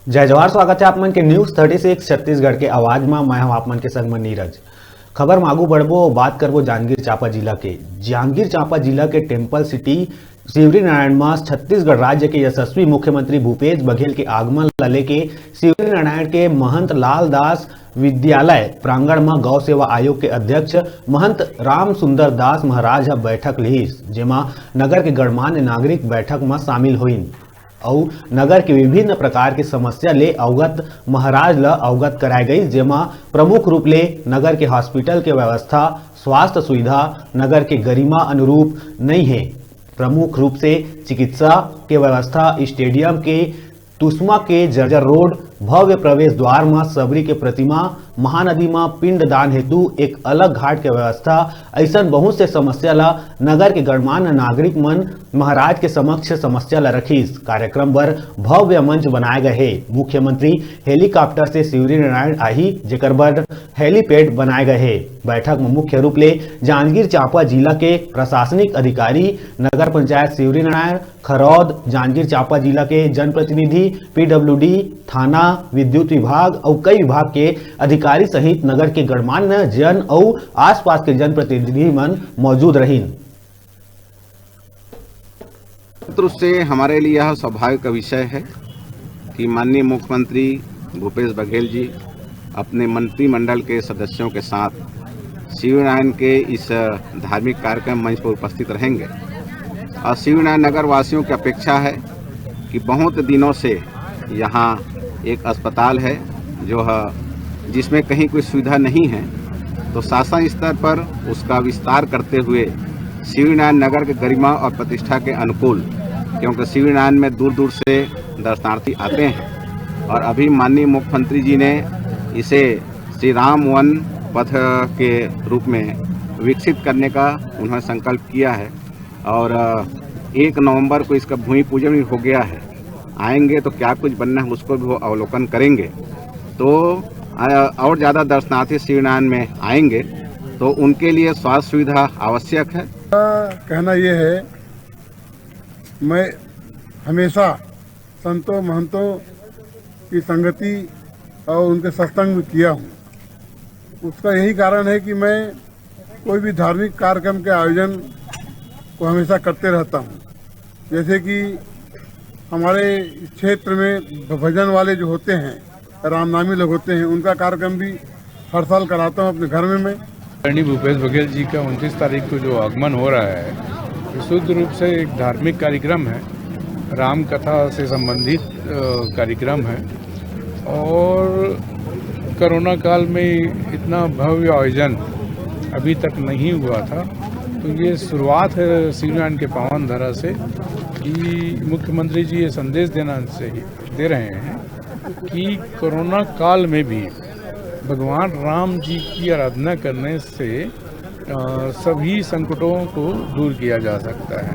जय जवाहर। स्वागत है आप मन के न्यूज 36 छत्तीसगढ़ के आवाज में। मैं हूं आप मन के संग में नीरज। खबर में आगू बढ़बो, बात करबो जांजगीर चांपा जिला के। जांजगीर चांपा जिला के टेम्पल सिटी शिवरी नारायण मास छत्तीसगढ़ राज्य के यशस्वी मुख्यमंत्री भूपेश बघेल के आगमन ल लेके शिवरी नारायण के महंत लाल दास विद्यालय प्रांगण में गौ सेवा आयोग के अध्यक्ष महंत राम सुंदर दास महाराज बैठक लिहिस, जेमा नगर के गणमान्य नागरिक बैठक में शामिल हुईन और नगर के विभिन्न प्रकार की समस्या ले अवगत महाराज ल अवगत कराई गई, जेमा प्रमुख रूप ले नगर के हॉस्पिटल के व्यवस्था, स्वास्थ्य सुविधा नगर के गरिमा अनुरूप नहीं है। प्रमुख रूप से चिकित्सा के व्यवस्था, स्टेडियम के तुस्मा के जर्जर रोड, भव्य प्रवेश द्वार में सबरी के प्रतिमा, महानदी में पिंड दान हेतु एक अलग घाट के व्यवस्था, ऐसा बहुत से समस्या ला नगर के गणमान्य नागरिक मन महाराज के समक्ष समस्या ला रखीस। कार्यक्रम पर भव्य मंच बनाए गए है। मुख्यमंत्री हेलीकॉप्टर से शिवरी नारायण आई, जेकर बर हेलीपैड बनाए गए है। बैठक में मुख्य रूप ले जांजगीर चांपा जिला के प्रशासनिक अधिकारी, नगर पंचायत शिवरी नारायण, खरौद, जांजगीर चांपा जिला के जनप्रतिनिधि, पीडब्ल्यूडी, थाना, विद्युत विभाग और कई विभाग के अधिकारी सहित नगर के गणमान्य जन और आसपास के जनप्रतिनिधि मन मौजूद रहीन। रूप से हमारे लिए यह सौभाग्य का विषय है कि माननीय मुख्यमंत्री भूपेश बघेल जी अपने मंत्रिमंडल के सदस्यों के साथ शिवरी नारायण के इस धार्मिक कार्यक्रम मंच पर उपस्थित रहेंगे। और शिवरी नारायण नगर वासियों की अपेक्षा है कि बहुत दिनों से यहाँ एक अस्पताल है जिसमें कहीं कोई सुविधा नहीं है, तो शासन स्तर पर उसका विस्तार करते हुए शिवरी नारायण नगर के गरिमा और प्रतिष्ठा के अनुकूल, क्योंकि शिवरी नारायण में दूर दूर से दर्शनार्थी आते हैं और अभी माननीय मुख्यमंत्री जी ने इसे श्री राम वन पथ के रूप में विकसित करने का उन्होंने संकल्प किया है और 1 नवंबर को इसका भूमि पूजन भी हो गया है। आएंगे तो क्या कुछ बनना है उसको भी वो अवलोकन करेंगे, तो और ज़्यादा दर्शनार्थी शिवरी नारायण में आएंगे तो उनके लिए स्वास्थ्य सुविधा आवश्यक है। कहना ये है, मैं हमेशा संतों महंतों की संगति और उनके सत्संग में किया हूँ। उसका यही कारण है कि मैं कोई भी धार्मिक कार्यक्रम के आयोजन को हमेशा करते रहता हूँ। जैसे कि हमारे क्षेत्र में भजन वाले जो होते हैं, रामनामी लोग होते हैं, उनका कार्यक्रम भी हर साल कराता हूँ अपने घर में। मैं आदरणीय भूपेश बघेल जी का 29 तारीख को जो आगमन हो रहा है, विशुद्ध रूप से एक धार्मिक कार्यक्रम है, राम कथा से संबंधित कार्यक्रम है और कोरोना काल में इतना भव्य आयोजन अभी तक नहीं हुआ था। तो ये शुरुआत है शिवरी नारायण के पावन धरा से कि मुख्यमंत्री जी ये संदेश दे रहे हैं कि कोरोना काल में भी भगवान राम जी की आराधना करने से सभी संकटों को दूर किया जा सकता है।